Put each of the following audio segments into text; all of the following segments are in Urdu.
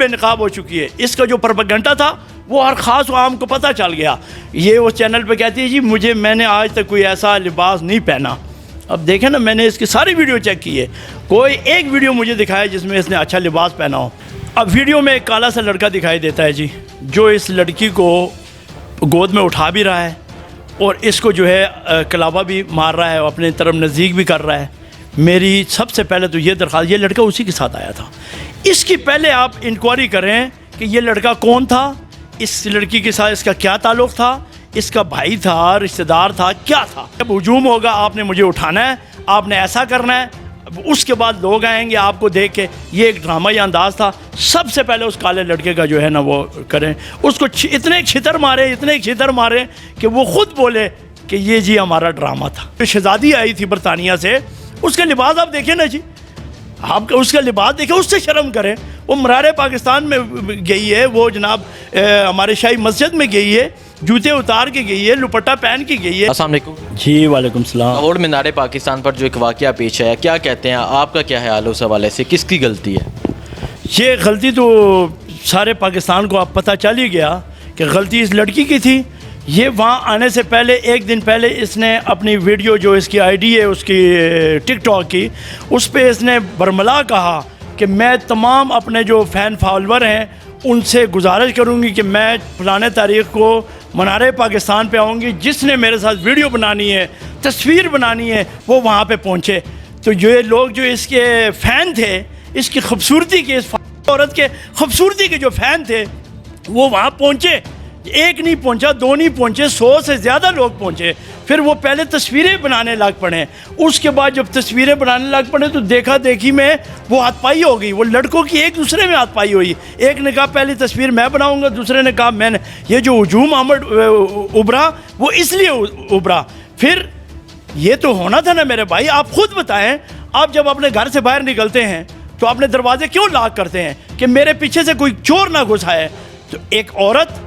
بے نقاب ہو چکی ہے. اس کا جو پروپیگنڈا تھا وہ ہر خاص و عام کو پتہ چل گیا. یہ اس چینل پہ کہتی ہے جی میں نے آج تک کوئی ایسا لباس نہیں پہنا. اب دیکھیں نا، میں نے اس کی ساری ویڈیو چیک کی ہے، کوئی ایک ویڈیو مجھے دکھایا جس میں اس نے اچھا لباس پہنا ہو. اب ویڈیو میں ایک کالا سا لڑکا دکھائی دیتا ہے جی، جو اس لڑکی کو گود میں اٹھا بھی رہا ہے اور اس کو جو ہے کلابہ بھی مار رہا ہے اور اپنے طرف نزدیک بھی کر رہا ہے. میری سب سے پہلے تو یہ درخواست، یہ لڑکا اسی کے ساتھ آیا تھا، اس کی پہلے آپ انکوائری کریں کہ یہ لڑکا کون تھا، اس لڑکی کے ساتھ اس کا کیا تعلق تھا، اس کا بھائی تھا، رشتہ دار تھا، کیا تھا. جب ہجوم ہوگا آپ نے مجھے اٹھانا ہے، آپ نے ایسا کرنا ہے. اس کے بعد لوگ آئیں گے آپ کو دیکھ کے. یہ ایک ڈرامہ یا انداز تھا. سب سے پہلے اس کالے لڑکے کا جو ہے نا وہ کریں، اس کو اتنے چھتر مارے کہ وہ خود بولے کہ یہ جی ہمارا ڈرامہ تھا. شہزادی آئی تھی برطانیہ سے، اس کا لباس آپ دیکھیں نا جی، آپ اس کا لباس دیکھیں، اس سے شرم کریں. وہ مرارے پاکستان میں گئی ہے، وہ جناب ہمارے شاہی مسجد میں گئی ہے، جوتے اتار کے گئی ہے، دوپٹہ پہن کے گئی ہے. السلام علیکم جی وعلیکم السلام. لاہور مینار پاکستان پر جو ایک واقعہ پیش آیا، کیا کہتے ہیں آپ کا کیا خیال ہے اس حوالے سے، کس کی غلطی ہے؟ یہ غلطی تو سارے پاکستان کو اب پتہ چل ہی گیا کہ غلطی اس لڑکی کی تھی. یہ وہاں آنے سے پہلے ایک دن پہلے اس نے اپنی ویڈیو جو اس کی آئی ڈی ہے اس کی ٹک ٹاک کی، اس پہ اس نے برملا کہا کہ میں تمام اپنے جو فین فالوور ہیں ان سے گزارش کروں گی کہ میں فلانے تاریخ کو منارے پاکستان پہ آؤں گی، جس نے میرے ساتھ ویڈیو بنانی ہے، تصویر بنانی ہے، وہ وہاں پہ پہنچے. تو یہ لوگ جو اس کے فین تھے، اس کی خوبصورتی کے، اس عورت کے خوبصورتی کے جو فین تھے، وہ وہاں پہنچے. ایک نہیں پہنچا، دو نہیں پہنچے، 100 سے زیادہ لوگ پہنچے. پھر وہ پہلے تصویریں بنانے لگ پڑے. اس کے بعد جب تصویریں بنانے لگ پڑے تو دیکھا دیکھی میں وہ ہاتھ پائی ہو گئی. وہ لڑکوں کی ایک دوسرے میں ہاتھ پائی ہوئی. ایک نے کہا پہلی تصویر میں بناؤں گا، دوسرے نے کہا میں نے. یہ جو ہجوم ابھرا وہ اس لیے ابھرا. پھر یہ تو ہونا تھا نا میرے بھائی. آپ خود بتائیں، آپ جب اپنے گھر سے باہر نکلتے ہیں تو اپنے دروازے کیوں لاک کرتے ہیں کہ میرے پیچھے سے کوئی چور نہ گھس آئے؟ تو ایک عورت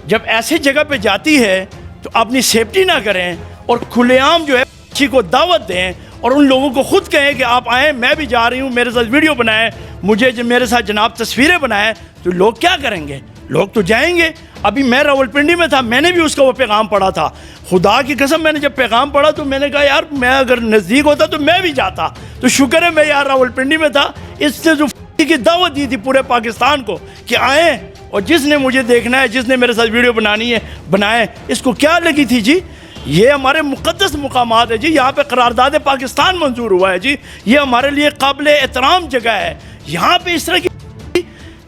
جب ایسی جگہ پہ جاتی ہے تو اپنی سیفٹی نہ کریں اور کھلے عام جو ہے کسی کو دعوت دیں اور ان لوگوں کو خود کہیں کہ آپ آئیں، میں بھی جا رہی ہوں، میرے ساتھ ویڈیو بنائیں، مجھے میرے ساتھ جناب تصویریں بنائیں. تو لوگ کیا کریں گے؟ لوگ تو جائیں گے. ابھی میں راولپنڈی میں تھا، میں نے بھی اس کا وہ پیغام پڑھا تھا. خدا کی قسم میں نے جب پیغام پڑھا تو میں نے کہا یار میں اگر نزدیک ہوتا تو میں بھی جاتا. تو شکر ہے میں یار راولپنڈی میں تھا. اس سے جو کی دعوت دی تھی پورے پاکستان کو کہ آئیں اور جس نے مجھے دیکھنا ہے، جس نے میرے ساتھ ویڈیو بنانی ہے بنائیں. اس کو کیا لگی تھی جی؟ یہ ہمارے مقدس مقامات ہے جی، یہاں پہ قرارداد پاکستان منظور ہوا ہے جی. یہ ہمارے لیے قابل احترام جگہ ہے. یہاں پہ اس طرح کی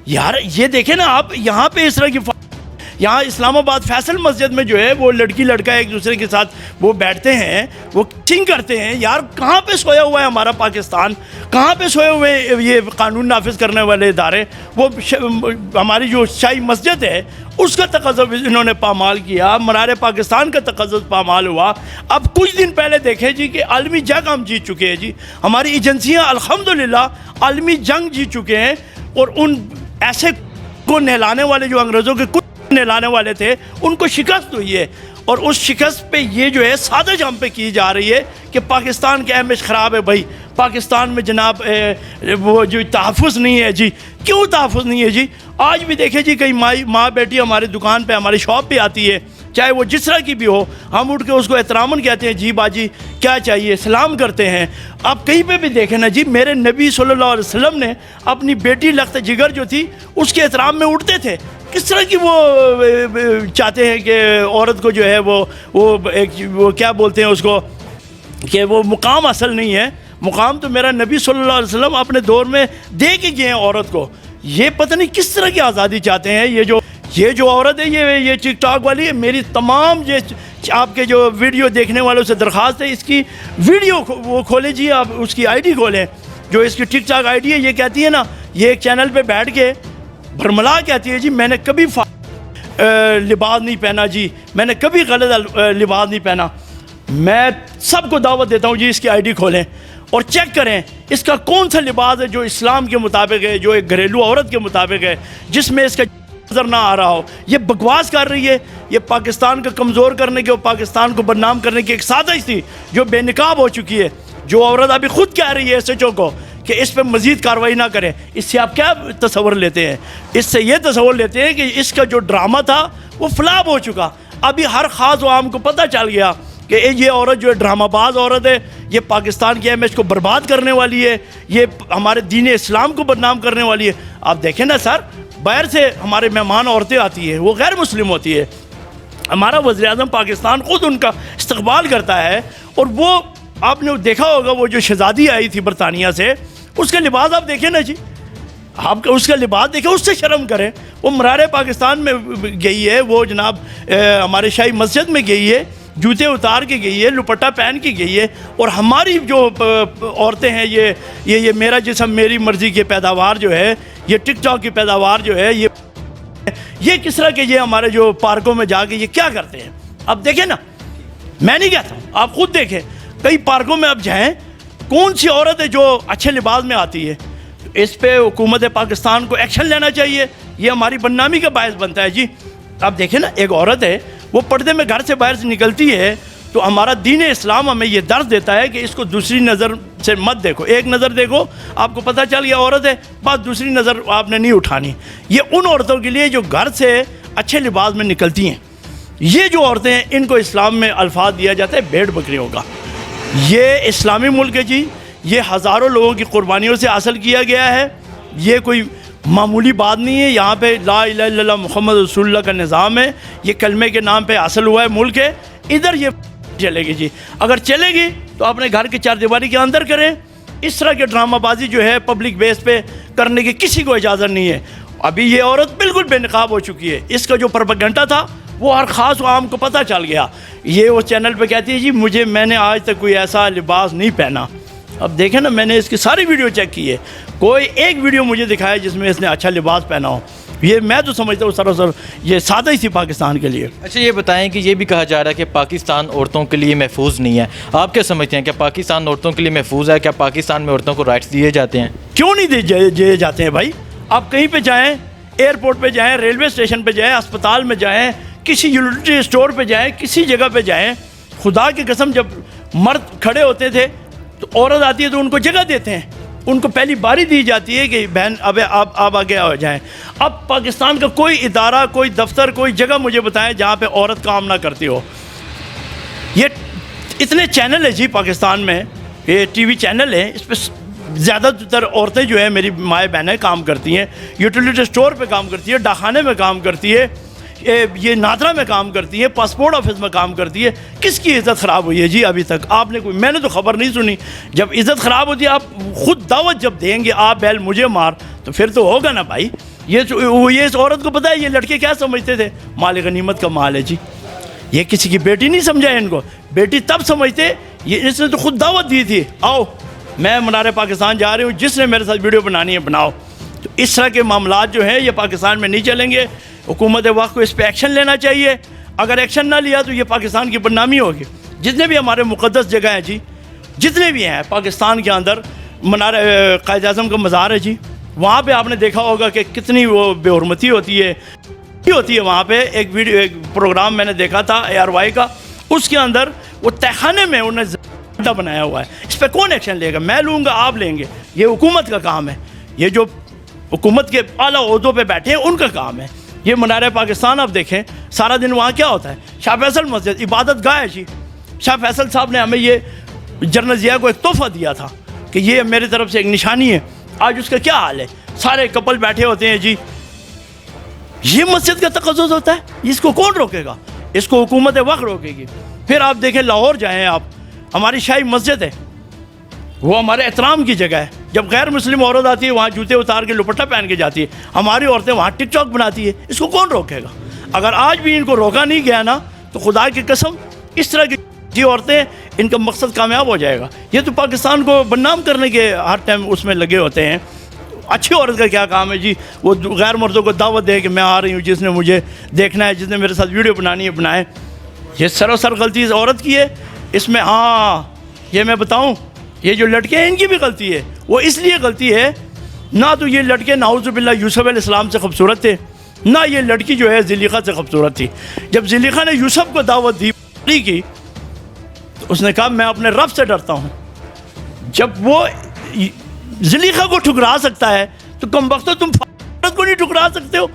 یار یہ دیکھیں نا آپ، یہاں پہ اس طرح کی یہاں اسلام آباد فیصل مسجد میں جو ہے وہ لڑکی لڑکا ایک دوسرے کے ساتھ وہ بیٹھتے ہیں، وہ کچنگ کرتے ہیں. یار کہاں پہ سویا ہوا ہے ہمارا پاکستان؟ کہاں پہ سوئے ہوئے یہ قانون نافذ کرنے والے ادارے؟ وہ ہماری جو شاہی مسجد ہے اس کا تقدس انہوں نے پامال کیا، منارے پاکستان کا تقدس پامال ہوا. اب کچھ دن پہلے دیکھیں جی کہ عالمی جنگ ہم جیت چکے ہیں جی. ہماری ایجنسیاں الحمدللہ عالمی جنگ جیت چکے ہیں اور ان ایسے کو نہلانے والے جو انگریزوں کے کچھ نہلانے والے تھے ان کو شکست ہوئی ہے. اور اس شکست پہ یہ جو ہے سازش ہم پہ کی جا رہی ہے کہ پاکستان کا امیج خراب ہے. بھائی پاکستان میں جناب وہ جو تحفظ نہیں ہے جی. کیوں تحفظ نہیں ہے جی؟ آج بھی دیکھیں جی کئی ماں بیٹی ہماری دکان پہ ہماری شاپ پہ آتی ہے، چاہے وہ جس طرح کی بھی ہو، ہم اٹھ کے اس کو احتراماً کہتے ہیں جی باجی کیا چاہیے، سلام کرتے ہیں. آپ کہیں پہ بھی دیکھیں نا جی، میرے نبی صلی اللہ علیہ وسلم نے اپنی بیٹی لخت جگر جو تھی اس کے احترام میں اٹھتے تھے. کس طرح کی وہ چاہتے ہیں کہ عورت کو جو ہے وہ کیا بولتے ہیں اس کو کہ وہ مقام اصل نہیں ہے. مقام تو میرا نبی صلی اللہ علیہ وسلم اپنے دور میں دے کے گئے ہیں عورت کو. یہ پتہ نہیں کس طرح کی آزادی چاہتے ہیں. یہ جو عورت ہے یہ ٹک ٹاک والی ہے، میری تمام آپ کے جو ویڈیو دیکھنے والوں سے درخواست ہے اس کی ویڈیو وہ کھولیں جی، آپ اس کی آئی ڈی کھولیں جو اس کی ٹک ٹاک آئی ڈی ہے. یہ کہتی ہے نا، یہ ایک چینل پہ بیٹھ کے برملا کہتی ہے جی میں نے کبھی لباس نہیں پہنا جی، میں نے کبھی غلط لباس نہیں پہنا. میں سب کو دعوت دیتا ہوں جی اس کی آئی ڈی کھولیں اور چیک کریں اس کا کون سا لباس ہے جو اسلام کے مطابق ہے، جو ایک گھریلو عورت کے مطابق ہے، جس میں اس کا نظر نہ آ رہا ہو. یہ بکواس کر رہی ہے. یہ پاکستان کو کمزور کرنے کی اور پاکستان کو بدنام کرنے کی ایک سازش تھی جو بے نقاب ہو چکی ہے. جو عورت ابھی خود کہہ رہی ہے ایس ایچ او کو کہ اس پہ مزید کارروائی نہ کریں، اس سے آپ کیا تصور لیتے ہیں؟ اس سے یہ تصور لیتے ہیں کہ اس کا جو ڈرامہ تھا وہ فلاپ ہو چکا۔ ابھی ہر خاص و عام کو پتہ چل گیا کہ یہ عورت جو ہے ڈرامہ باز عورت ہے، یہ پاکستان کی امیج کو برباد کرنے والی ہے، یہ ہمارے دین اسلام کو بدنام کرنے والی ہے۔ آپ دیکھیں نا سر، باہر سے ہمارے مہمان عورتیں آتی ہیں، وہ غیر مسلم ہوتی ہے، ہمارا وزیر اعظم پاکستان خود ان کا استقبال کرتا ہے، اور وہ آپ نے دیکھا ہوگا وہ جو شہزادی آئی تھی برطانیہ سے، اس کا لباس آپ دیکھیں نا جی، آپ اس کا لباس دیکھیں، اس سے شرم کریں۔ وہ مرارے پاکستان میں گئی ہے، وہ جناب ہمارے شاہی مسجد میں گئی ہے، جوتے اتار کے گئی ہے، لپٹہ پہن کے گئی ہے، اور ہماری جو عورتیں ہیں یہ میرا جسم میری مرضی کی پیداوار جو ہے، یہ ٹک ٹاک کی پیداوار جو ہے، یہ کس طرح کے یہ ہمارے جو پارکوں میں جا کے یہ کیا کرتے ہیں؟ اب دیکھیں نا، میں نہیں کہتا ہوں، آپ خود دیکھیں، کئی پارکوں میں اب جائیں، کون سی عورت ہے جو اچھے لباس میں آتی ہے؟ اس پہ حکومت پاکستان کو ایکشن لینا چاہیے، یہ ہماری بدنامی کا باعث بنتا ہے جی۔ اب دیکھیں نا، ایک عورت ہے، وہ پردے میں گھر سے باہر سے نکلتی ہے، تو ہمارا دین اسلام ہمیں یہ درس دیتا ہے کہ اس کو دوسری نظر سے مت دیکھو، ایک نظر دیکھو، آپ کو پتہ چل گیا عورت ہے، بس دوسری نظر آپ نے نہیں اٹھانی۔ یہ ان عورتوں کے لیے جو گھر سے اچھے لباس میں نکلتی ہیں، یہ جو عورتیں ہیں ان کو اسلام میں الفاظ دیا جاتا ہے بھیڑ بکریوں کا۔ یہ اسلامی ملک ہے جی، یہ ہزاروں لوگوں کی قربانیوں سے حاصل کیا گیا ہے، یہ کوئی معمولی بات نہیں ہے۔ یہاں پہ لا الہ الا اللہ محمد رسول اللہ کا نظام ہے، یہ کلمے کے نام پہ حاصل ہوا ہے ملک ہے، ادھر یہ چلے گی جی۔ اگر چلے گی تو اپنے گھر کے چار دیواری کے اندر کریں، اس طرح کے ڈرامہ بازی جو ہے پبلک بیس پہ کرنے کی کسی کو اجازت نہیں ہے۔ ابھی یہ عورت بالکل بے نقاب ہو چکی ہے، اس کا جو پروپیگنڈا تھا وہ ہر خاص و عام کو پتہ چل گیا۔ یہ وہ چینل پہ کہتی ہے جی میں نے آج تک کوئی ایسا لباس نہیں پہنا۔ اب دیکھیں نا، میں نے اس کی ساری ویڈیو چیک کی ہے، کوئی ایک ویڈیو مجھے دکھایا جس میں اس نے اچھا لباس پہنا ہو۔ یہ میں تو سمجھتا ہوں سراسر یہ سادہ ہی تھی پاکستان کے لیے۔ اچھا یہ بتائیں کہ یہ بھی کہا جا رہا ہے کہ پاکستان عورتوں کے لیے محفوظ نہیں ہے، آپ کیا سمجھتے ہیں؟ کیا پاکستان عورتوں کے لیے محفوظ ہے؟ کیا پاکستان میں عورتوں کو رائٹس دیے جاتے ہیں؟ کیوں نہیں دیے جاتے ہیں بھائی؟ آپ کہیں پہ جائیں، ایئرپورٹ پہ جائیں، ریلوے اسٹیشن پہ جائیں، اسپتال میں جائیں، کسی یوٹیلیٹی اسٹور پہ جائیں، کسی جگہ پہ جائیں، خدا کی قسم جب مرد کھڑے ہوتے تھے تو عورت آتی ہے تو ان کو جگہ دیتے ہیں، ان کو پہلی باری دی جاتی ہے کہ بہن اب آپ آگے ہو جائیں۔ اب پاکستان کا کوئی ادارہ، کوئی دفتر، کوئی جگہ مجھے بتائیں جہاں پہ عورت کام نہ کرتی ہو۔ یہ اتنے چینل ہیں جی پاکستان میں، یہ ٹی وی چینل ہیں، اس پہ زیادہ تر عورتیں جو ہیں میری مائیں بہنیں کام کرتی ہیں، یوٹیلیٹی اسٹور پہ کام کرتی ہے، ڈاکخانے میں کام کرتی ہے، یہ نادرا میں کام کرتی ہے، پاسپورٹ آفس میں کام کرتی ہے۔ کس کی عزت خراب ہوئی ہے جی ابھی تک؟ آپ نے میں نے تو خبر نہیں سنی۔ جب عزت خراب ہوتی ہے، آپ خود دعوت جب دیں گے آپ بیل مجھے مار، تو پھر تو ہوگا نا بھائی۔ یہ اس عورت کو پتہ ہے یہ لڑکے کیا سمجھتے تھے؟ مال غنیمت کا مال ہے جی، یہ کسی کی بیٹی نہیں سمجھا ان کو، بیٹی تب سمجھتے، یہ اس نے تو خود دعوت دی تھی، آؤ میں منارے پاکستان جا رہی ہوں، جس نے میرے ساتھ ویڈیو بنانی ہے بناؤ۔ تو اس طرح کے معاملات جو ہیں یہ پاکستان میں نہیں چلیں گے۔ حکومت وقت کو اس پہ ایکشن لینا چاہیے، اگر ایکشن نہ لیا تو یہ پاکستان کی بدنامی ہوگی۔ جتنے بھی ہمارے مقدس جگہ ہیں جی، جتنے بھی ہیں پاکستان کے اندر، قائد اعظم کا مزار ہے جی، وہاں پہ آپ نے دیکھا ہوگا کہ کتنی وہ بے حرمتی ہوتی ہے وہاں پہ۔ ایک پروگرام میں نے دیکھا تھا ARY کا، اس کے اندر وہ تہخانے میں انہوں نے بنایا ہوا ہے۔ اس پہ کون ایکشن لے گا؟ میں لوں گا، آپ لیں گے؟ یہ حکومت کا کام ہے، یہ جو حکومت کے اعلیٰ عہدوں پہ بیٹھے ہیں ان کا کام ہے۔ یہ منارہ پاکستان آپ دیکھیں، سارا دن وہاں کیا ہوتا ہے؟ شاہ فیصل مسجد عبادت گاہ ہے جی۔ شاہ فیصل صاحب نے ہمیں یہ جنرل ضیاء کو ایک تحفہ دیا تھا کہ یہ میری طرف سے ایک نشانی ہے، آج اس کا کیا حال ہے؟ سارے کپل بیٹھے ہوتے ہیں جی۔ یہ مسجد کا تقدس ہوتا ہے، اس کو کون روکے گا؟ اس کو حکومت وقت روکے گی۔ پھر آپ دیکھیں لاہور جائیں آپ، ہماری شاہی مسجد ہے، وہ ہمارے احترام کی جگہ ہے۔ جب غیر مسلم عورت آتی ہے وہاں جوتے اتار کے لپٹہ پہن کے جاتی ہے، ہماری عورتیں وہاں ٹک ٹاک بناتی ہے، اس کو کون روکے گا؟ اگر آج بھی ان کو روکا نہیں گیا نا تو خدا کی قسم اس طرح کی عورتیں، ان کا مقصد کامیاب ہو جائے گا۔ یہ تو پاکستان کو بدنام کرنے کے ہر ٹائم اس میں لگے ہوتے ہیں۔ اچھی عورت کا کیا کام ہے جی؟ وہ غیر مردوں کو دعوت دے کہ میں آ رہی ہوں، جس نے مجھے دیکھنا ہے، جس نے میرے ساتھ ویڈیو بنانی ہے بنائے۔ یہ سراسر غلطی اس عورت کی ہے۔ اس میں ہاں یہ میں بتاؤں، یہ جو لڑکے ہیں ان کی بھی غلطی ہے۔ وہ اس لیے غلطی ہے، نہ تو یہ لڑکے نعوذ باللہ یوسف علیہ السلام سے خوبصورت تھے، نہ یہ لڑکی جو ہے زلیخا سے خوبصورت تھی۔ جب زلیخا نے یوسف کو دعوت دی کی تو اس نے کہا میں اپنے رب سے ڈرتا ہوں۔ جب وہ زلیخا کو ٹھکرا سکتا ہے تو کم وقت تم عورت کو نہیں ٹھکرا سکتے ہو؟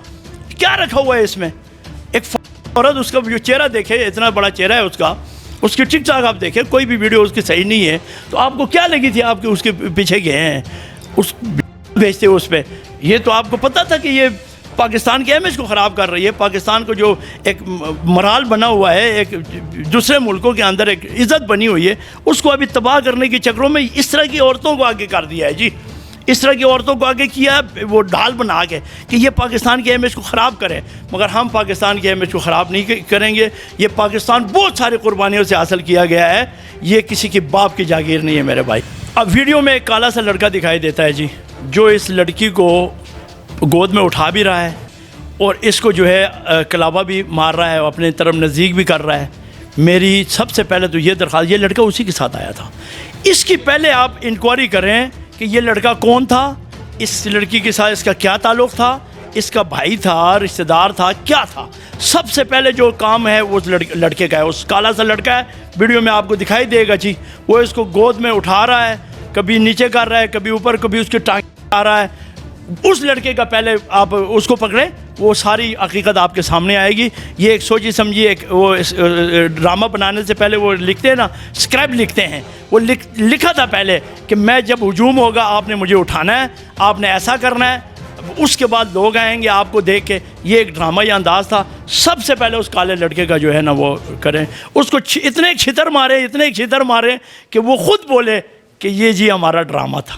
کیا رکھا ہوا ہے اس میں؟ ایک عورت، اس کا جو چہرہ دیکھے، اتنا بڑا چہرہ ہے اس کا، اس کی ٹک ٹاک آپ دیکھیں، کوئی بھی ویڈیو اس کی صحیح نہیں ہے، تو آپ کو کیا لگی تھی آپ کے اس کے پیچھے گئے ہیں اس بھیجتے ہو اس پہ؟ یہ تو آپ کو پتہ تھا کہ یہ پاکستان کے امیج کو خراب کر رہی ہے، پاکستان کو جو ایک مرال بنا ہوا ہے، ایک دوسرے ملکوں کے اندر ایک عزت بنی ہوئی ہے، اس کو ابھی تباہ کرنے کے چکروں میں اس طرح کی عورتوں کو آگے کر دیا ہے جی، اس طرح کی عورتوں کو آگے کیا ہے وہ ڈھال بنا کے کہ یہ پاکستان کے امیج کو خراب کریں، مگر ہم پاکستان کے امیج کو خراب نہیں کریں گے۔ یہ پاکستان بہت سارے قربانیوں سے حاصل کیا گیا ہے، یہ کسی کے باپ کی جاگیر نہیں ہے میرے بھائی۔ اب ویڈیو میں ایک کالا سا لڑکا دکھائی دیتا ہے جی، جو اس لڑکی کو گود میں اٹھا بھی رہا ہے اور اس کو جو ہے کلابہ بھی مار رہا ہے، اپنے طرف نزدیک بھی کر رہا ہے۔ میری سب سے پہلے تو یہ درخواست، یہ لڑکا اسی کے ساتھ آیا تھا، اس کی پہلے آپ انکوائری کریں کہ یہ لڑکا کون تھا، اس لڑکی کے ساتھ اس کا کیا تعلق تھا، اس کا بھائی تھا، رشتہ دار تھا، کیا تھا۔ سب سے پہلے جو کام ہے وہ لڑکے کا ہے، اس کالا سا لڑکا ہے، ویڈیو میں آپ کو دکھائی دے گا جی، وہ اس کو گود میں اٹھا رہا ہے، کبھی نیچے کر رہا ہے، کبھی اوپر، کبھی اس کے ٹانگ آ رہا ہے۔ اس لڑکے کا پہلے آپ اس کو پکڑیں، وہ ساری حقیقت آپ کے سامنے آئے گی۔ یہ ایک سوچی سمجھی ایک وہ ڈرامہ بنانے سے پہلے وہ لکھتے ہیں نا، اسکرپٹ لکھتے ہیں، وہ لکھا تھا پہلے کہ میں جب ہجوم ہوگا آپ نے مجھے اٹھانا ہے، آپ نے ایسا کرنا ہے، اس کے بعد لوگ آئیں گے آپ کو دیکھ کے۔ یہ ایک ڈرامہ یا انداز تھا، سب سے پہلے اس کالے لڑکے کا جو ہے نا وہ کریں، اس کو اتنے چھتر مارے کہ وہ خود بولے کہ یہ جی ہمارا ڈرامہ تھا۔